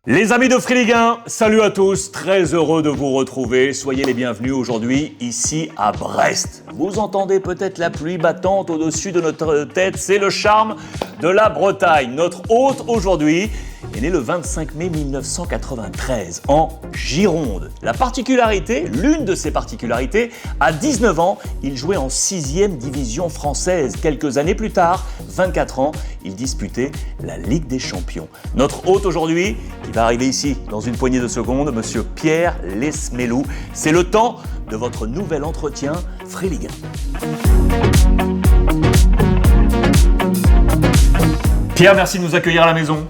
Les amis de Free Ligue 1, salut à tous, très heureux de vous retrouver. Soyez les bienvenus aujourd'hui ici à Brest. Vous entendez peut-être la pluie battante au-dessus de notre tête, c'est le charme de la Bretagne. Notre hôte aujourd'hui est né le 25 mai 1993 en Gironde. La particularité, l'une de ses particularités, à 19 ans, il jouait en 6e division française. Quelques années plus tard, 24 ans, il disputait la Ligue des Champions. Notre hôte aujourd'hui, qui va arriver ici dans une poignée de secondes, monsieur Pierre Lesmelou. C'est le temps de votre nouvel entretien Free Ligue 1. Pierre, merci de nous accueillir à la maison.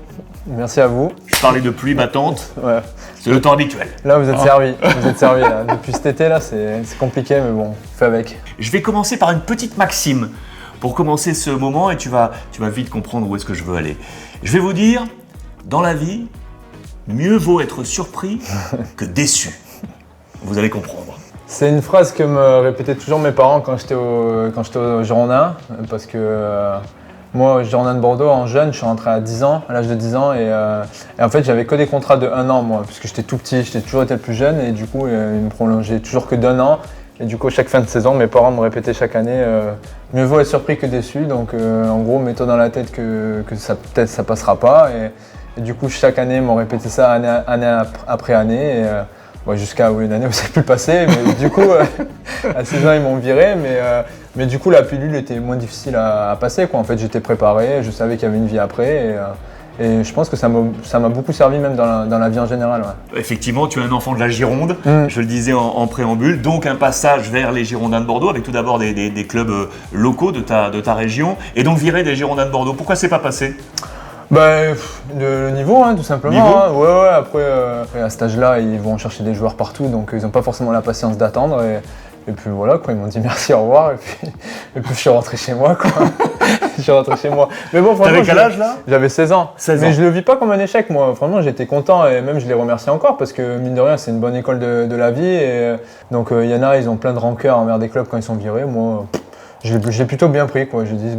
Merci à vous. Je parlais de pluie battante. Ouais. C'est le temps habituel. Là, vous êtes servi. Vous êtes servi là. Depuis cet été, là, c'est compliqué, mais bon, on fait avec. Je vais commencer par une petite maxime pour commencer ce moment et tu vas vite comprendre où est-ce que je veux aller. Je vais vous dire, dans la vie, mieux vaut être surpris que déçu. Vous allez comprendre. C'est une phrase que me répétaient toujours mes parents quand j'étais au Girondin, parce que moi, au Girondin de Bordeaux, en jeune, je suis rentré à l'âge de 10 ans, et en fait, j'avais que des contrats de 1 an, moi, puisque j'étais tout petit, j'étais toujours été le plus jeune, et du coup, ils me prolongeaient toujours que d'1 an. Et du coup, chaque fin de saison, mes parents me répétaient chaque année mieux vaut être surpris que déçu. Donc, en gros, mets-toi dans la tête que peut-être ça passera pas. Et du coup, chaque année, ils m'ont répété ça année après année. Et, jusqu'à une année où ça n'a plus passé. Mais du coup, à 6 ans, ils m'ont viré. Mais du coup, la pilule était moins difficile à passer, quoi. En fait, j'étais préparé, je savais qu'il y avait une vie après. Et je pense que ça m'a beaucoup servi même dans la vie en général. Ouais. Effectivement, tu es un enfant de la Gironde, je le disais en préambule, donc un passage vers les Girondins de Bordeaux avec tout d'abord des clubs locaux de ta région et donc viré des Girondins de Bordeaux. Pourquoi c'est pas passé ? Le niveau, tout simplement. Ouais, après, à cet âge-là, ils vont chercher des joueurs partout, donc ils n'ont pas forcément la patience d'attendre. Et puis voilà, quoi, ils m'ont dit merci, au revoir, et puis je suis rentré chez moi, quoi. Je suis rentré chez moi. Mais bon, t'avais quel âge là ? J'avais 16 ans. 16 ans. Mais je le vis pas comme un échec, moi. Vraiment, j'étais content et même je les remercie encore parce que mine de rien, c'est une bonne école de la vie. Et donc, il y en a, ils ont plein de rancœur envers des clubs quand ils sont virés. Moi, je l'ai plutôt bien pris, quoi. Je dis,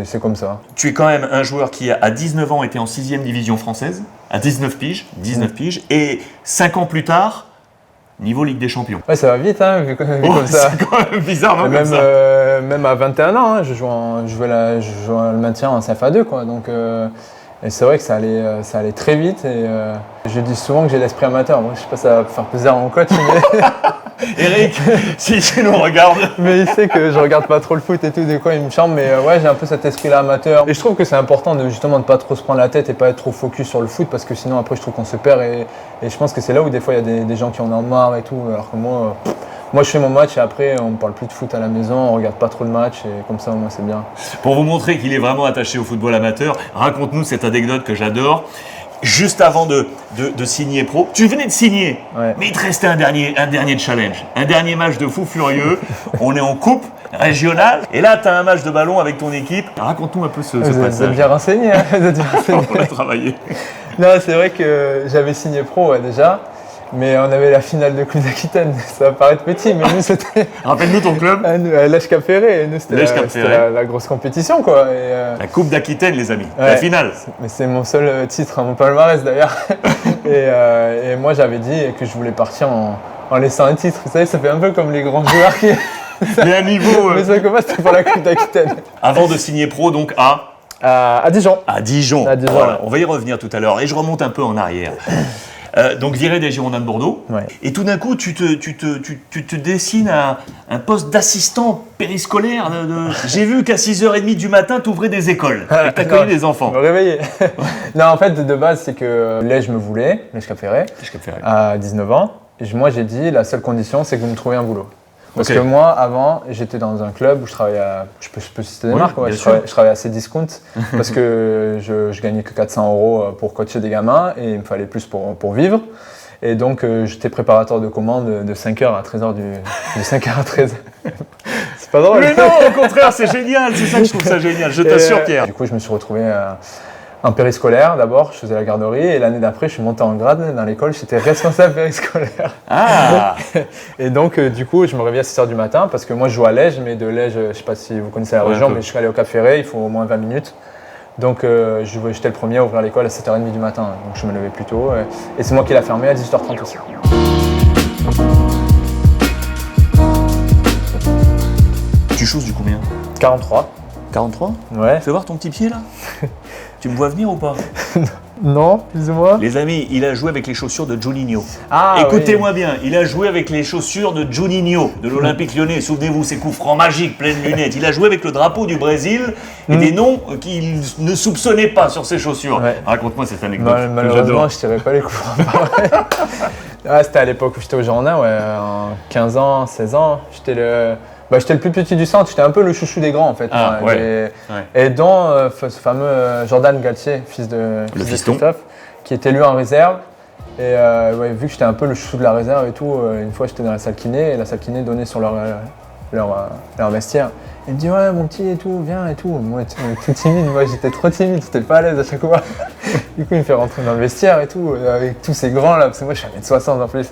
c'est comme ça. Tu es quand même un joueur qui, à 19 ans, était en 6e division française, à 19 piges, et 5 ans plus tard, niveau Ligue des Champions. Ouais, ça va vite, vu comme ça. C'est quand même bizarre, non, même, comme ça. Même à 21 ans, je jouais le maintien en CFA2, quoi. Donc, et c'est vrai que ça allait très vite. Et je dis souvent que j'ai l'esprit amateur. Moi, je sais pas, ça va faire plaisir à mon coach, mais Eric, si tu nous regardes. Mais il sait que je regarde pas trop le foot et tout, des fois il me charme, mais ouais, j'ai un peu cet esprit-là amateur. Et je trouve que c'est important de pas trop se prendre la tête et pas être trop focus sur le foot, parce que sinon après je trouve qu'on se perd et je pense que c'est là où des fois il y a des gens qui en ont marre et tout, alors que moi je fais mon match et après on parle plus de foot à la maison, on regarde pas trop le match et comme ça moi c'est bien. Pour vous montrer qu'il est vraiment attaché au football amateur, raconte-nous cette anecdote que j'adore. Juste avant de signer pro, tu venais de signer, ouais. Mais il te restait un dernier challenge, un dernier match de fou furieux. On est en coupe régionale et là tu as un match de ballon avec ton équipe. Raconte-nous un peu ce passage. Vous êtes bien renseigné, vous êtes bien renseigné. On a travaillé. Non, c'est vrai que j'avais signé pro déjà, mais on avait la finale de Coupe d'Aquitaine. Ça va paraître petit, mais nous c'était. Rappelle-nous ton club. L'HK Ferré. Nous c'était la grosse compétition, quoi. La Coupe d'Aquitaine, les amis. Ouais, la finale. Mais c'est mon seul titre à mon palmarès d'ailleurs. et moi j'avais dit que je voulais partir en laissant un titre. Vous savez, ça fait un peu comme les grands joueurs qui. Mais à niveau. Mais ça commence, c'était pour la Coupe d'Aquitaine. Avant de signer pro, donc à Dijon. À Dijon. À Dijon. Voilà, on va y revenir tout à l'heure. Et je remonte un peu en arrière. Donc viré des Girondins de Bordeaux, ouais. Et tout d'un coup tu te dessines à un poste d'assistant périscolaire. J'ai vu qu'à 6h30 du matin tu ouvrais des écoles et que tu accueillais des enfants. Je me réveillais. Non, en fait de base c'est que l'EJ me voulait, l'HK Ferré, à 19 ans. Et moi j'ai dit la seule condition c'est que vous me trouviez un boulot. Parce que moi, avant, j'étais dans un club où je travaillais je peux citer des marques, je travaillais à Cdiscount parce que je gagnais que 400 € pour coacher des gamins et il me fallait plus pour vivre. Et donc, j'étais préparateur de commandes de 5h à 13h, de 5h à 13h. C'est pas drôle. Mais non, au contraire, c'est génial, c'est ça que je trouve ça génial, je t'assure Pierre. Du coup, je me suis retrouvé en périscolaire d'abord, je faisais la garderie et l'année d'après, je suis monté en grade dans l'école, j'étais responsable périscolaire. Ah. Et donc, du coup, je me réveillais à 6h du matin parce que moi, je joue à Lège, mais de Lège, je ne sais pas si vous connaissez la région, mais je suis allé au Cap Ferré, il faut au moins 20 minutes. Donc j'étais le premier à ouvrir l'école à 7h30 du matin, donc je me levais plus tôt. Et c'est moi qui l'ai fermé à 18h30 aussi. Tu choses du combien? 43. 43? Ouais. Fais voir ton petit pied là. Tu me vois venir ou pas? Non, plus ou moins. Les amis, il a joué avec les chaussures de Juninho. Ah, écoutez-moi bien, il a joué avec les chaussures de Juninho, de l'Olympique Lyonnais. Souvenez-vous, ces coups francs magiques, pleines lunettes. Il a joué avec le drapeau du Brésil et des noms qu'il ne soupçonnait pas sur ses chaussures. Ouais. Raconte-moi cette anecdote. Malheureusement, je tirais pas les coups francs. C'était à l'époque où j'étais au Girondin, en 15 ans, 16 ans. J'étais le plus petit du centre, j'étais un peu le chouchou des grands en fait. Ah, ouais. Et dont ce fameux Jordan Galtier, fils de Christophe, qui était lui en réserve. Et vu que j'étais un peu le chouchou de la réserve et tout, une fois j'étais dans la salle kiné et la salle kiné donnait sur leur vestiaire. Il me dit ouais mon petit et tout, viens et tout. Moi tout timide, moi j'étais trop timide, j'étais pas à l'aise à chaque fois. Du coup il me fait rentrer dans le vestiaire et tout, avec tous ces grands là, parce que moi je suis 1m60 en plus.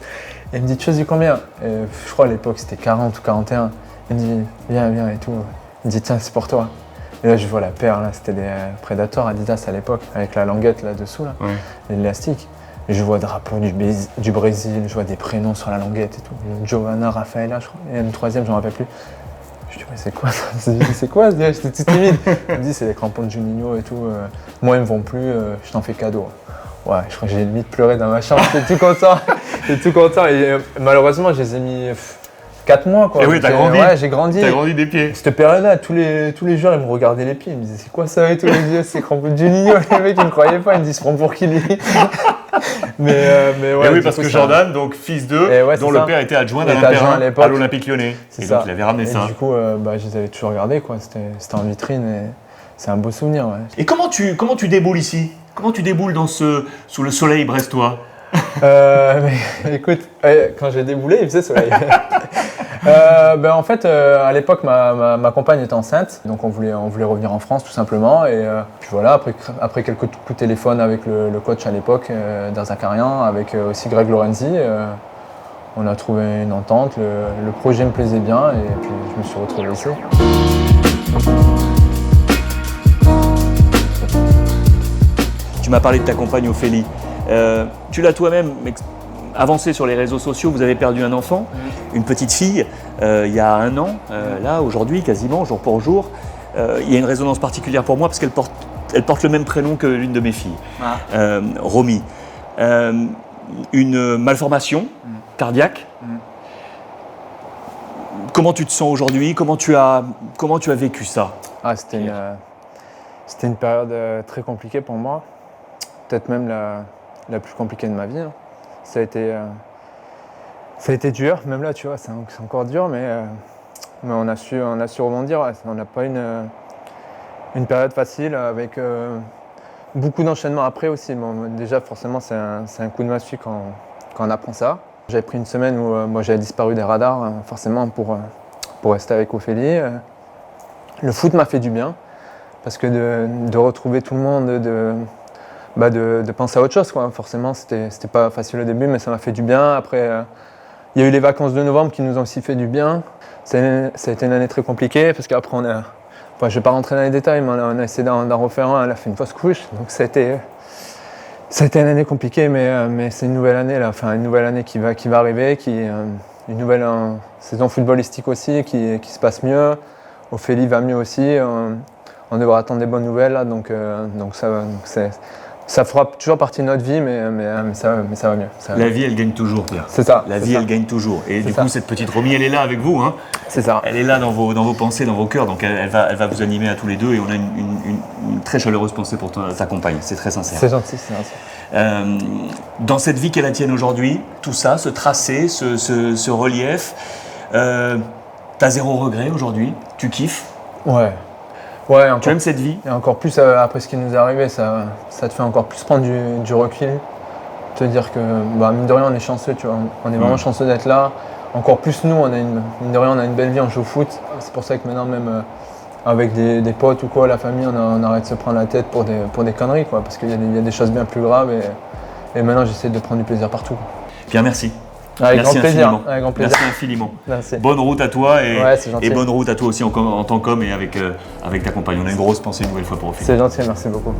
Et il me dit tu choisis combien? Je crois à l'époque c'était 40 ou 41. Il me dit viens et tout. Il me dit tiens c'est pour toi. Et là je vois la paire, là, c'était des Predator Adidas à l'époque, avec la languette là-dessous, là, l'élastique. Et je vois le drapeau du Brésil, je vois des prénoms sur la languette et tout. Giovanna, Rafaela, je crois. Et une troisième, je ne me rappelle plus. Je dis mais c'est quoi ça? C'est quoi? J'étais tout timide. Il me dit c'est les crampons de Juninho et tout. Moi ils me vont plus, je t'en fais cadeau. Ouais, je crois que j'ai limite pleuré dans ma chambre, j'étais tout content. J'étais tout content et malheureusement je les ai mis 4 mois quoi. Et oui, t'as grandi. Ouais, j'ai grandi. T'as grandi des pieds. Cette période-là, tous les jours, ils me regardaient les pieds. Ils me disaient, c'est quoi ça et tout? Les yeux, c'est crampons de Juninho. Les mecs, ils me croyaient pas. Ils me disent, prends pour qui lui? mais ouais. Et oui, parce que Jordan, donc fils d'eux, dont le père était adjoint d'Alain Perrin à l'Olympique Lyonnais. Et donc il avait ramené ça. Du coup, je les avais toujours regardés, quoi. C'était en vitrine et c'est un beau souvenir. Ouais. Et comment tu déboules ici? Comment tu déboules sous le soleil brestois? Écoute, quand j'ai déboulé, il faisait soleil. En fait, à l'époque, ma compagne était enceinte, donc on voulait revenir en France tout simplement. Et puis voilà, après quelques coups de téléphone avec le coach à l'époque, d'Azakarian, avec aussi Greg Lorenzi, on a trouvé une entente. Le projet me plaisait bien et puis je me suis retrouvé ici. Tu m'as parlé de ta compagne Ophélie. Tu l'as toi-même avancé sur les réseaux sociaux, vous avez perdu un enfant, une petite fille, il y a 1 an, là aujourd'hui quasiment, jour pour jour. Il y a une résonance particulière pour moi parce qu'elle porte le même prénom que l'une de mes filles, Romy. Une malformation cardiaque. Comment tu te sens aujourd'hui? Comment tu as vécu ça? C'était une période très compliquée pour moi, peut-être même la plus compliquée de ma vie. Ça a été dur, même là tu vois, c'est encore dur, mais on a su rebondir. On n'a pas une période facile avec beaucoup d'enchaînements après aussi. Bon, déjà forcément c'est un coup de massue quand on apprend ça. J'avais pris une semaine où moi j'avais disparu des radars forcément pour rester avec Ophélie. Le foot m'a fait du bien parce que de retrouver tout le monde, de penser à autre chose, quoi. Forcément, c'était pas facile au début, mais ça m'a fait du bien. Après, il y a eu les vacances de novembre qui nous ont aussi fait du bien. Ça a été une année très compliquée parce qu'après, je ne vais pas rentrer dans les détails, mais on a essayé d'en refaire un. Elle a fait une fausse couche, donc ça a été une année compliquée, mais c'est une nouvelle année là. Enfin, une nouvelle année qui va arriver, une nouvelle saison footballistique aussi qui se passe mieux. Ophélie va mieux aussi. On devra attendre des bonnes nouvelles là, donc ça fera toujours partie de notre vie, mais ça va mieux. La vie, elle gagne toujours, Pierre. C'est ça. La vie, elle gagne toujours. Et du coup, cette petite Romy, elle est là avec vous. Hein. C'est ça. Elle est là dans vos pensées, dans vos cœurs. Donc, elle va vous animer à tous les deux. Et on a une très chaleureuse pensée pour ta compagne. C'est très sincère. C'est gentil, c'est gentil. Dans cette vie qu'est la tienne aujourd'hui, tout ça, ce tracé, ce relief, t'as 0 regret aujourd'hui? Tu kiffes? Ouais, tu aimes cette vie? Et encore plus après ce qui nous est arrivé, ça te fait encore plus prendre du recul. Te dire que, mine de rien, on est chanceux, tu vois. On est vraiment chanceux d'être là. Encore plus nous, mine de rien, on a une belle vie, on joue au foot. C'est pour ça que maintenant, même avec des potes ou quoi, la famille, on arrête de se prendre la tête pour des conneries, quoi. Parce qu'il y a des choses bien plus graves et maintenant, j'essaie de prendre du plaisir partout. Pierre, merci. Avec grand plaisir. Infiniment. Avec grand plaisir. Merci infiniment. Merci. Bonne route à toi Ouais, c'est gentil. et bonne route à toi aussi en tant qu'homme et avec ta compagne. On a une grosse pensée une nouvelle fois pour Ophélie. C'est gentil, merci beaucoup.